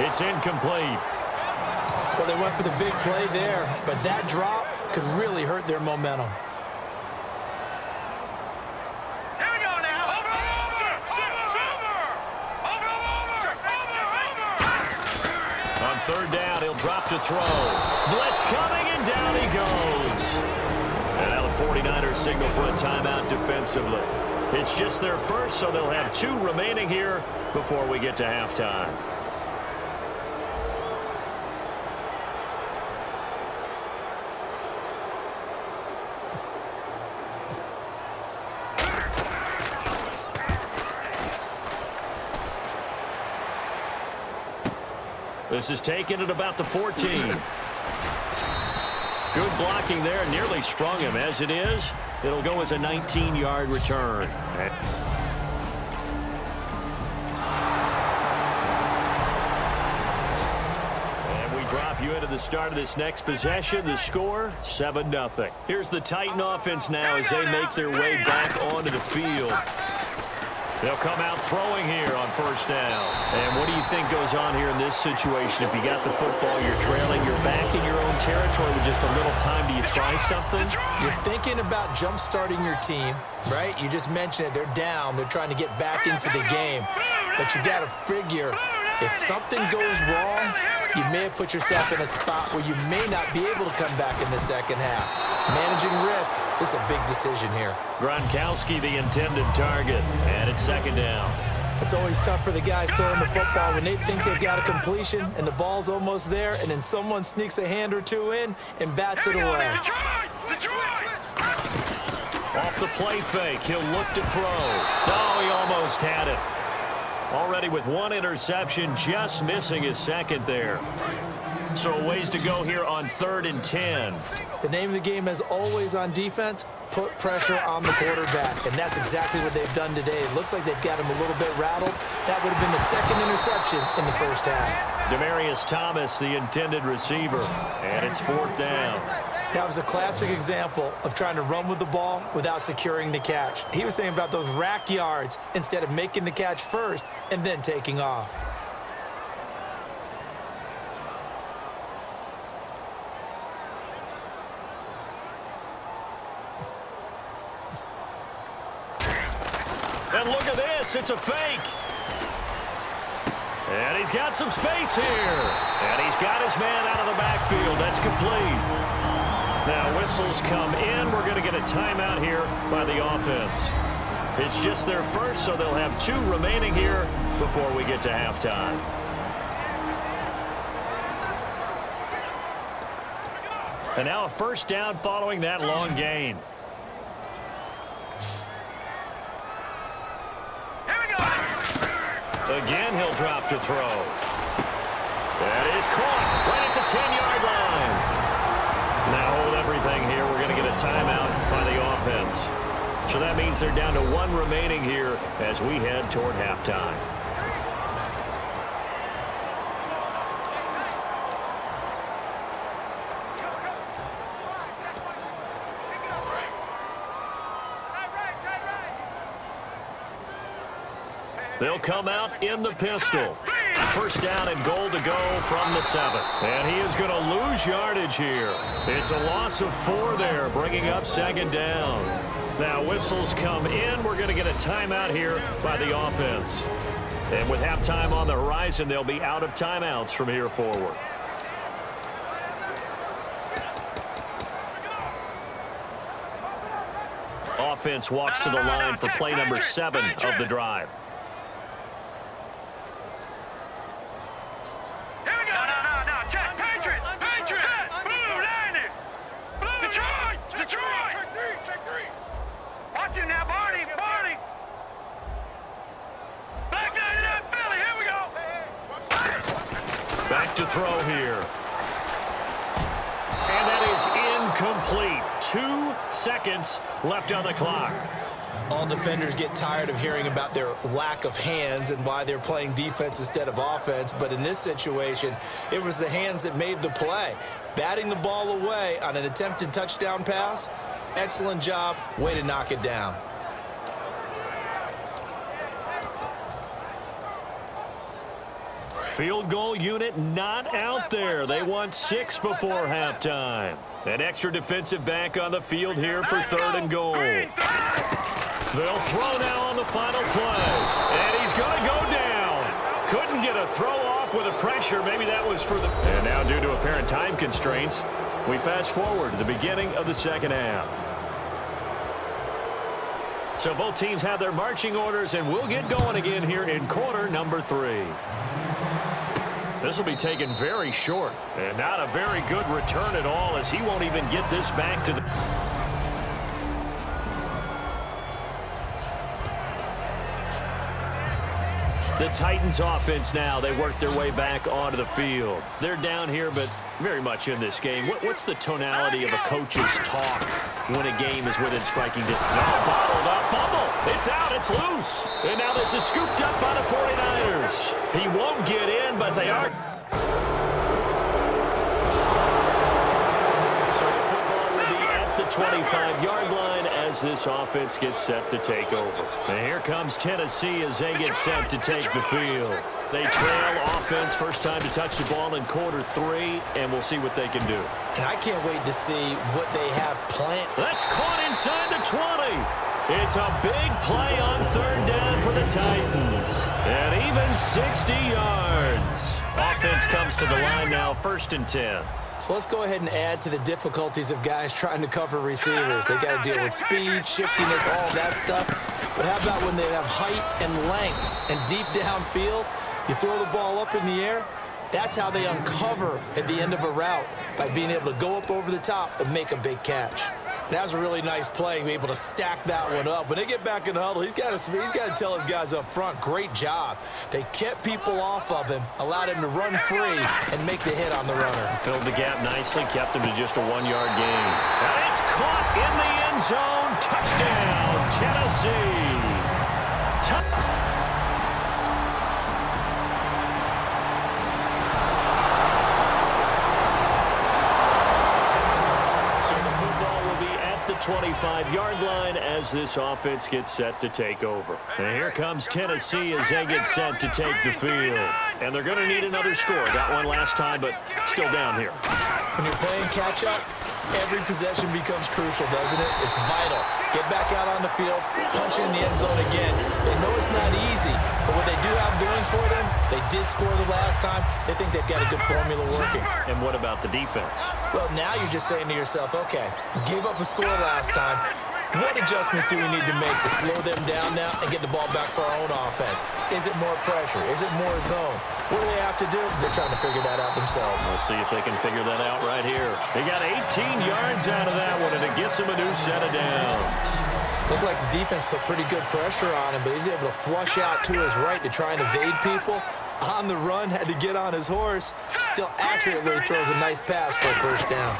It's incomplete. Well, they went for the big play there, but that drop could really hurt their momentum. Here we go now. On third down, he'll drop to throw. Blitz coming, and down he goes. And now the 49ers signal for a timeout defensively. It's just their first, so they'll have 2 remaining here before we get to halftime. This is taken at about the 14. Good blocking there. Nearly sprung him. As it is, it'll go as a 19-yard return. And we drop you into the start of this next possession. The score, 7-0. Here's the Titan offense now as they make their way back onto the field. They'll come out throwing here on first down. And what do you think goes on here in this situation? If you got the football, you're trailing, you're back in your own territory with just a little time. Do you try something? You're thinking about jump-starting your team, right? You just mentioned it. They're down. They're trying to get back into the game. But you got to figure, if something goes wrong, you may have put yourself in a spot where you may not be able to come back in the second half. Managing risk is a big decision here. Gronkowski, the intended target, and it's second down. It's always tough for the guys throwing the football when they think they've got a completion and the ball's almost there, and then someone sneaks a hand or two in and bats it away. Off the play fake, he'll look to throw. No, he almost had it. Already with 1 interception, just missing his second there. So a ways to go here on 3rd and 10. The name of the game, as always on defense, put pressure on the quarterback. And that's exactly what they've done today. It looks like they've got him a little bit rattled. That would have been the 2nd interception in the first half. Demaryius Thomas, the intended receiver. And it's 4th down. That was a classic example of trying to run with the ball without securing the catch. He was thinking about those rack yards instead of making the catch first and then taking off. And look at this, it's a fake. And he's got some space here. And he's got his man out of the backfield. That's complete. Now whistles come in. We're going to get a timeout here by the offense. It's just their first, so they'll have 2 remaining here before we get to halftime. And now a first down following that long gain. Again, he'll drop to throw. That is caught right at the 10-yard line. Now hold everything here. We're going to get a timeout by the offense. So that means they're down to 1 remaining here as we head toward halftime. They'll come out in the pistol. First down and goal to go from the 7. And he is going to lose yardage here. It's a loss of 4 there, bringing up 2nd down. Now whistles come in. We're going to get a timeout here by the offense. And with halftime on the horizon, they'll be out of timeouts from here forward. Offense walks to the line for play number 7 of the drive. Back to throw here. And that is incomplete. 2 seconds left on the clock. All defenders get tired of hearing about their lack of hands and why they're playing defense instead of offense. But in this situation, it was the hands that made the play. Batting the ball away on an attempted touchdown pass. Excellent job. Way to knock it down. Field goal unit not out there. They want 6 before halftime. An extra defensive back on the field here for 3rd and goal. They'll throw now on the final play. And he's going to go down. Couldn't get a throw off with the pressure. Maybe that was for the... And now due to apparent time constraints, we fast forward to the beginning of the second half. So both teams have their marching orders, and we'll get going again here in quarter number 3. This will be taken very short, and not a very good return at all, as he won't even get this back to the... The Titans offense now, they work their way back onto the field. They're down here, but very much in this game. What's the tonality of a coach's talk when a game is within striking distance? Oh, bottled up, fumble. It's out, it's loose. And now this is scooped up by the 49ers. He won't get in, but they are. So the football will be at the 25-yard line as this offense gets set to take over. And here comes Tennessee as they get set to take the field. They trail offense, first time to touch the ball in quarter 3, and we'll see what they can do. And I can't wait to see what they have planned. That's caught inside the 20. It's a big play on 3rd down for the Titans. And even 60 yards. Offense comes to the line now, 1st and 10. So let's go ahead and add to the difficulties of guys trying to cover receivers. They got to deal with speed, shiftiness, all of that stuff. But how about when they have height and length and deep downfield? You throw the ball up in the air. That's how they uncover at the end of a route, by being able to go up over the top and make a big catch. That was a really nice play, be able to stack that one up. When they get back in the huddle, he's got to tell his guys up front, great job. They kept people off of him, allowed him to run free and make the hit on the runner. Filled the gap nicely, kept him to just a 1-yard gain. And it's caught in the end zone. Touchdown, Tennessee. So the football will be at the 25-yard line as this offense gets set to take over. And here comes Tennessee as they get set to take the field. And they're going to need another score. Got one last time, but still down here. When you're playing catch-up, every possession becomes crucial, doesn't it? It's vital. Get back out on the field, punch it in the end zone again. They know it's not easy, but what they do have going for them, they did score the last time. They think they've got a good formula working. And what about the defense? Well, now you're just saying to yourself, okay, we gave up a score last time. What adjustments do we need to make to slow them down now and get the ball back for our own offense? Is it more pressure? Is it more zone? What do they have to do? They're trying to figure that out themselves. We'll see if they can figure that out right here. They got 18 yards out of that one, and it gets them a new set of downs. Looked like the defense put pretty good pressure on him, but he's able to flush out to his right to try and evade people. On the run, had to get on his horse. Still accurately throws a nice pass for a first down.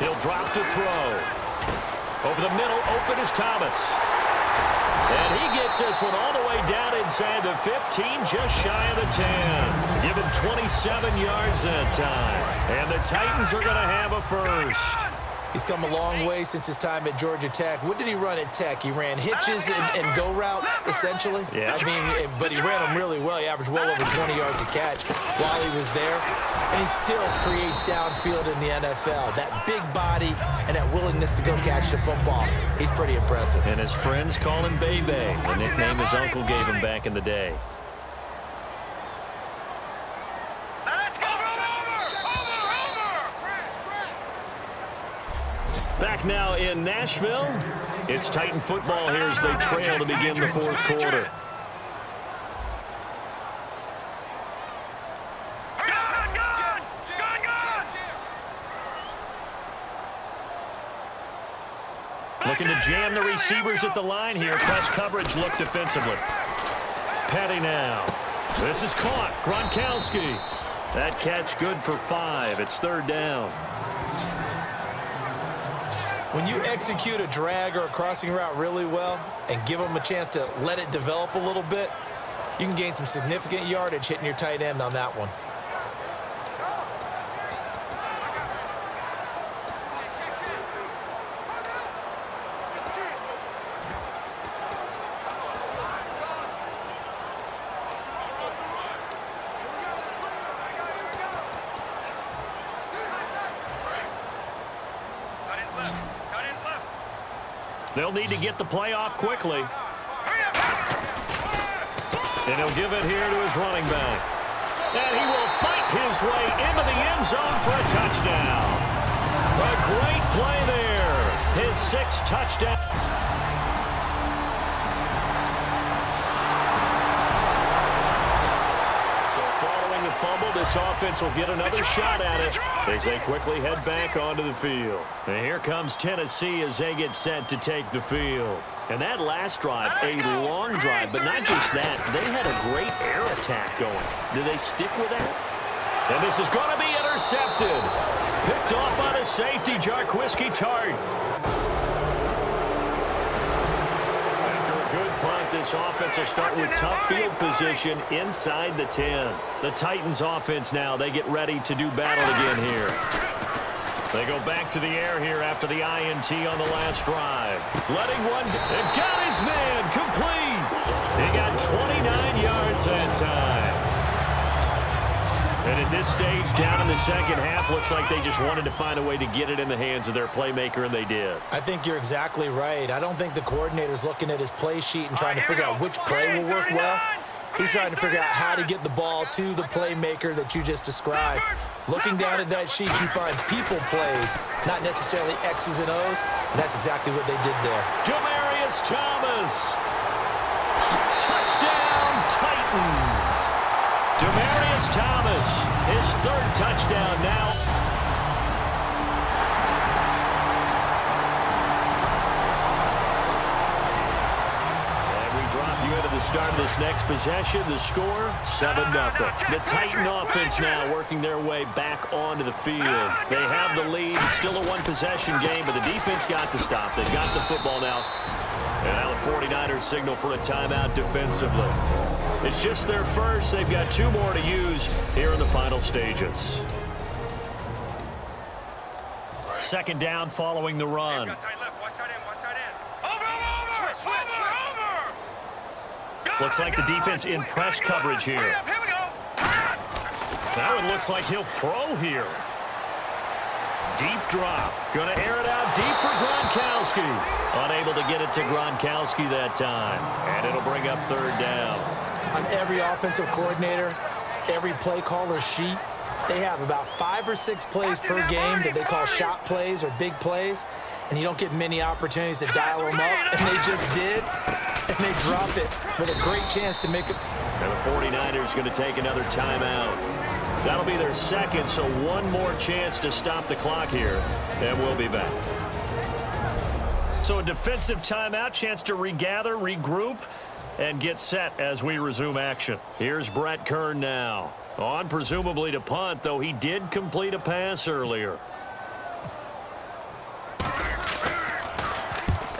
He'll drop to throw. Over the middle, open is Thomas. And he gets this one all the way down inside the 15, just shy of the 10. Give him 27 yards that time. And the Titans are going to have a first. He's come a long way since his time at Georgia Tech. What did he run at Tech? He ran hitches and go routes, essentially. Yeah. I mean, but he ran them really well. He averaged well over 20 yards a catch while he was there. And he still creates downfield in the NFL. That big body and that willingness to go catch the football. He's pretty impressive. And his friends call him Bebe, the nickname his uncle gave him back in the day. Back now in Nashville, it's Titan football here as they trail to begin the fourth quarter. Looking to jam the receivers at the line here. Press coverage look defensively. Petty now. This is caught. Gronkowski. That catch good for 5. It's 3rd down. When you execute a drag or a crossing route really well and give them a chance to let it develop a little bit, you can gain some significant yardage hitting your tight end on that one. They'll need to get the play off quickly. And he'll give it here to his running back. And he will fight his way into the end zone for a touchdown. A great play there. His 6th touchdown. So following the fumble, this offense will get another shot at it as they quickly head back onto the field. And here comes Tennessee as they get set to take the field. And that last drive, a long drive, but not just that. They had a great air attack going. Do they stick with that? And this is going to be intercepted. Picked off by the safety, Jarquiski Tart. After a good punt, this offense will start with tough field position inside the 10. The Titans offense now, they get ready to do battle again here. They go back to the air here after the INT on the last drive. Letting one, and got his man complete. He got 29 yards that time. And at this stage, down in the second half, looks like they just wanted to find a way to get it in the hands of their playmaker, and they did. I think you're exactly right. I don't think the coordinator's looking at his play sheet and trying to figure out which play will work well. He's trying to figure out how to get the ball to the playmaker that you just described. Looking down at that sheet, you find people plays, not necessarily X's and O's, and that's exactly what they did there. Demaryius Thomas. Touchdown, Titans. Demaryius Thomas, his 3rd touchdown now. Into the start of this next possession, the score 7-0. The Titan offense now working their way back onto the field. They have the lead. It's still a one-possession game, but the defense got to stop. They've got the football now. And now the 49ers signal for a timeout defensively. It's just their first. They've got 2 more to use here in the final stages. 2nd down following the run. Looks like the defense in press coverage here. Now it looks like he'll throw here. Deep drop. Going to air it out deep for Gronkowski. Unable to get it to Gronkowski that time. And it'll bring up 3rd down. On every offensive coordinator, every play caller sheet, they have about 5 or 6 plays per game that they call shot plays or big plays. And you don't get many opportunities to dial them up. And they just did. And they drop it with a great chance to make it. And the 49ers going to take another timeout. That'll be their 2nd, so 1 more chance to stop the clock here. And we'll be back. So a defensive timeout, chance to regather, regroup, and get set as we resume action. Here's Brett Kern now. On presumably to punt, though he did complete a pass earlier.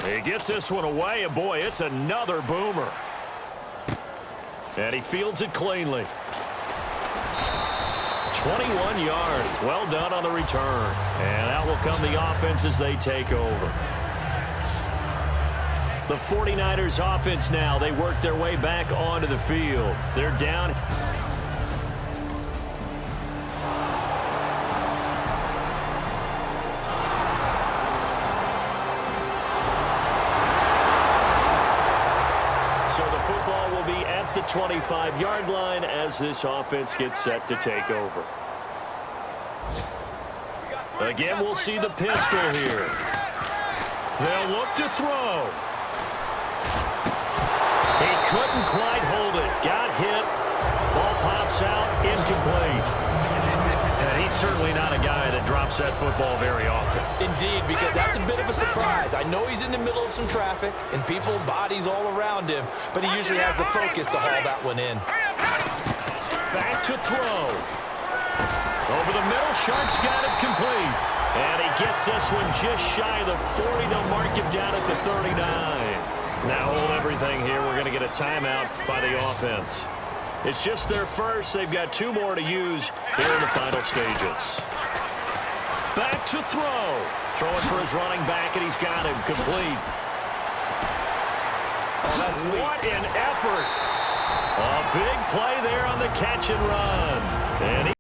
He gets this one away, and boy, it's another boomer. And he fields it cleanly. 21 yards. Well done on the return. And out will come the offense as they take over. The 49ers offense now, they work their way back onto the field. They're down. The 25-yard line as this offense gets set to take over. Again, we'll see the pistol here. They'll look to throw. He couldn't quite hold it. Got hit. Ball pops out. Incomplete. And he's certainly not a guy that drops that football very often. Indeed, because that's a bit of a surprise. I know he's in the middle of some traffic and people, bodies all around him, but he usually has the focus to haul that one in. Back to throw. Over the middle, Sharp's got it complete. And he gets this one just shy of the 40. They'll mark him down at the 39. Now hold everything here. We're going to get a timeout by the offense. It's just their first. They've got 2 more to use here in the final stages. Back to throw. Throwing for his running back, and he's got him complete. Oh, that's sweet. What an effort. A big play there on the catch and run. And